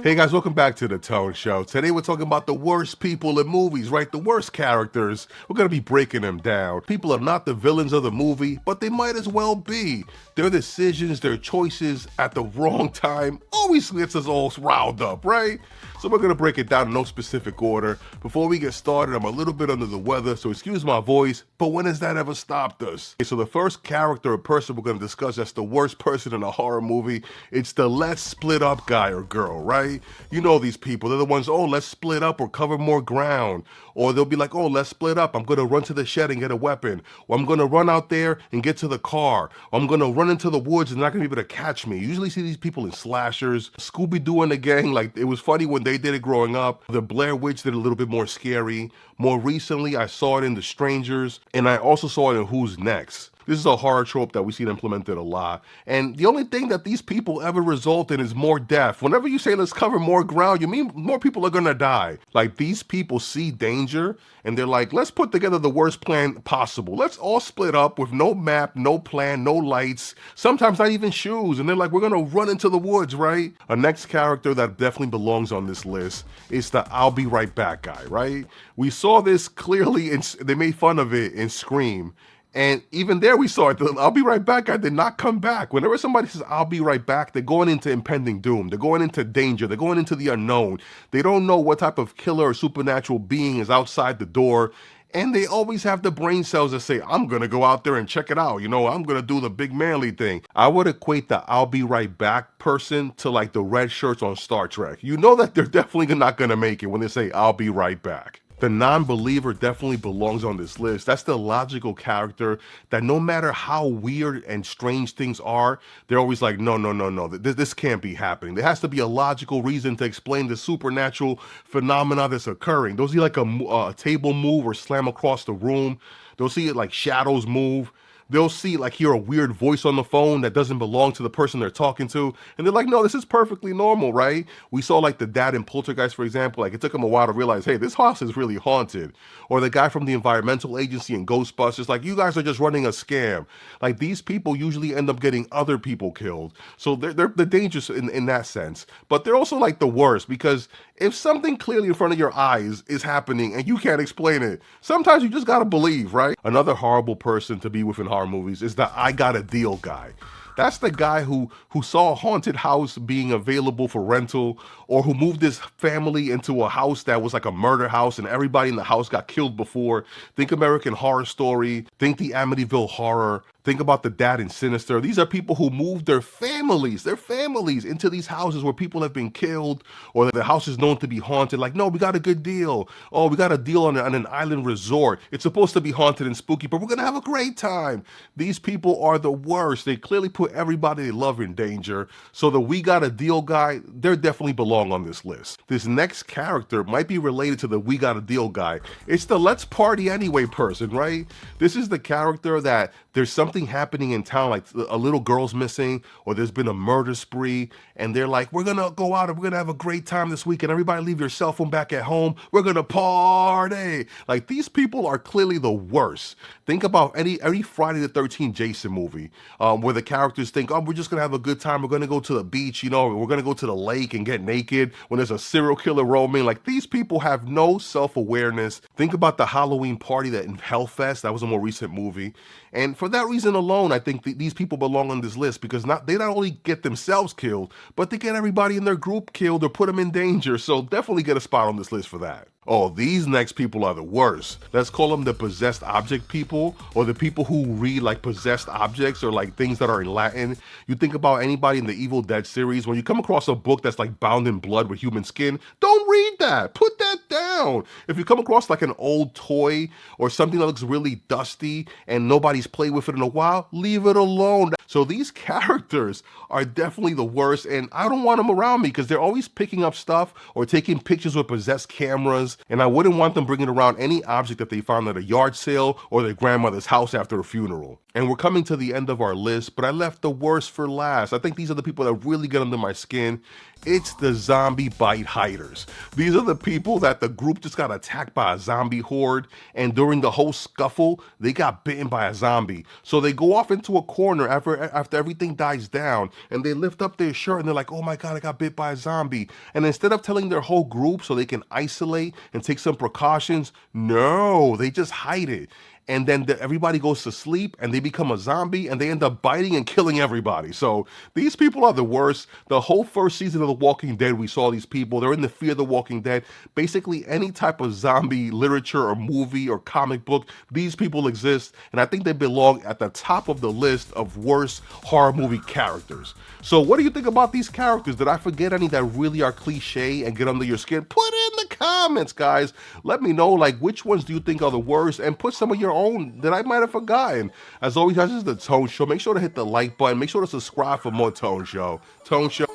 Hey guys, welcome back to the Tone Show. Today we're talking about the worst people in movies, right? The worst characters. We're going to be breaking them down. People are not the villains of the movie, but they might as well be. Their decisions, their choices at the wrong time always gets us all riled up, right? So we're going to break it down in no specific order. Before we get started, I'm a little bit under the weather, so excuse my voice, but when has that ever stopped us? Okay, so the first character or person we're going to discuss that's the worst person in a horror movie, it's the let's split up guy or girl, right? You know these people. They're the ones, oh, let's split up or cover more ground. Or they'll be like, oh, let's split up. I'm going to run to the shed and get a weapon. Or I'm going to run out there and get to the car. Or I'm going to run into the woods and they're not going to be able to catch me. You usually see these people in slashers. Scooby-Doo and the gang, like, it was funny when they did it growing up. The Blair Witch did a little bit more scary. More recently, I saw it in The Strangers. And I also saw it in Who's Next. This is a horror trope that we see implemented a lot. And the only thing that these people ever result in is more death. Whenever you say let's cover more ground, you mean more people are gonna die. Like, these people see danger and they're like, let's put together the worst plan possible. Let's all split up with no map, no plan, no lights, sometimes not even shoes. And they're like, we're gonna run into the woods, right? A next character that definitely belongs on this list is the I'll be right back guy, right? We saw this clearly, they made fun of it in Scream. And even there we saw it. The I'll be right back guy did not come back. Whenever somebody says I'll be right back, they're going into impending doom. They're going into danger. They're going into the unknown. They don't know what type of killer or supernatural being is outside the door. And they always have the brain cells that say, I'm going to go out there and check it out. You know, I'm going to do the big manly thing. I would equate the I'll be right back person to like the red shirts on Star Trek. You know that they're definitely not going to make it when they say I'll be right back. The non-believer definitely belongs on this list. That's the logical character that no matter how weird and strange things are, they're always like, no, no, no, no, this can't be happening. There has to be a logical reason to explain the supernatural phenomena that's occurring. They'll see like a table move or slam across the room. They'll see it like shadows move. They'll see, like, hear a weird voice on the phone that doesn't belong to the person they're talking to. And they're like, no, this is perfectly normal, right? We saw, like, the dad in Poltergeist, for example. Like, it took him a while to realize, hey, this house is really haunted. Or the guy from the environmental agency in Ghostbusters, like, you guys are just running a scam. Like, these people usually end up getting other people killed. So they're dangerous in that sense. But they're also, like, the worst, because if something clearly in front of your eyes is happening and you can't explain it, sometimes you just gotta believe, right? Another horrible person to be within horror movies is the I got a deal guy. That's the guy who saw a haunted house being available for rental, or who moved his family into a house that was like a murder house and everybody in the house got killed before. Think American Horror Story, think the Amityville Horror, think about the dad in Sinister. These are people who moved their families into these houses where people have been killed, or the house is known to be haunted. Like, no, we got a good deal. Oh, we got a deal on an island resort. It's supposed to be haunted and spooky, but we're gonna have a great time. These people are the worst. They clearly put everybody they love in danger. So the we got a deal guy, they definitely belong on this list. This next character might be related to the we got a deal guy. It's the let's party anyway person, right? This is the character that there's something happening in town, like a little girl's missing, or there's been a murder spree, and they're like, we're gonna go out and we're gonna have a great time this weekend. Everybody leave your cell phone back at home. We're gonna party. Like, these people are clearly the worst. Think about any Friday the 13th Jason movie, where the characters think, oh, we're just gonna have a good time. We're gonna go to the beach, you know, we're gonna go to the lake and get naked when there's a serial killer roaming. Like, these people have no self-awareness. Think about the Halloween party that in Hellfest, that was a more recent movie. And for that reason alone, I think these people belong on this list, because they not only get themselves killed, but they get everybody in their group killed or put them in danger. So definitely get a spot on this list for that. Oh, these next people are the worst. Let's call them the possessed object people, or the people who read like possessed objects or like things that are in Latin. You think about anybody in the Evil Dead series, when you come across a book that's like bound in blood with human skin, don't read that. Put that down. If you come across like an old toy or something that looks really dusty and nobody's played with it in a while, leave it alone. So these characters are definitely the worst, and I don't want them around me because they're always picking up stuff or taking pictures with possessed cameras, and I wouldn't want them bringing around any object that they found at a yard sale or their grandmother's house after a funeral. And we're coming to the end of our list, but I left the worst for last. I think these are the people that really get under my skin. It's the zombie bite hiders. These are the people that the group just got attacked by a zombie horde, and during the whole scuffle, they got bitten by a zombie. So they go off into a corner after everything dies down, and they lift up their shirt and they're like, oh my God, I got bit by a zombie. And instead of telling their whole group so they can isolate and take some precautions, no, they just hide it. And then everybody goes to sleep and they become a zombie and they end up biting and killing everybody. So these people are the worst. The whole first season of The Walking Dead, we saw these people. They're in the Fear the Walking Dead. Basically, any type of zombie literature or movie or comic book, these people exist. And I think they belong at the top of the list of worst horror movie characters. So what do you think about these characters? Did I forget any that really are cliche and get under your skin? Put it in the comments, guys. Let me know, like, which ones do you think are the worst, and put some of your own that I might have forgotten. As always, guys, this is the Tone Show. Make sure to hit the like button. Make sure to subscribe for more Tone Show. Tone Show.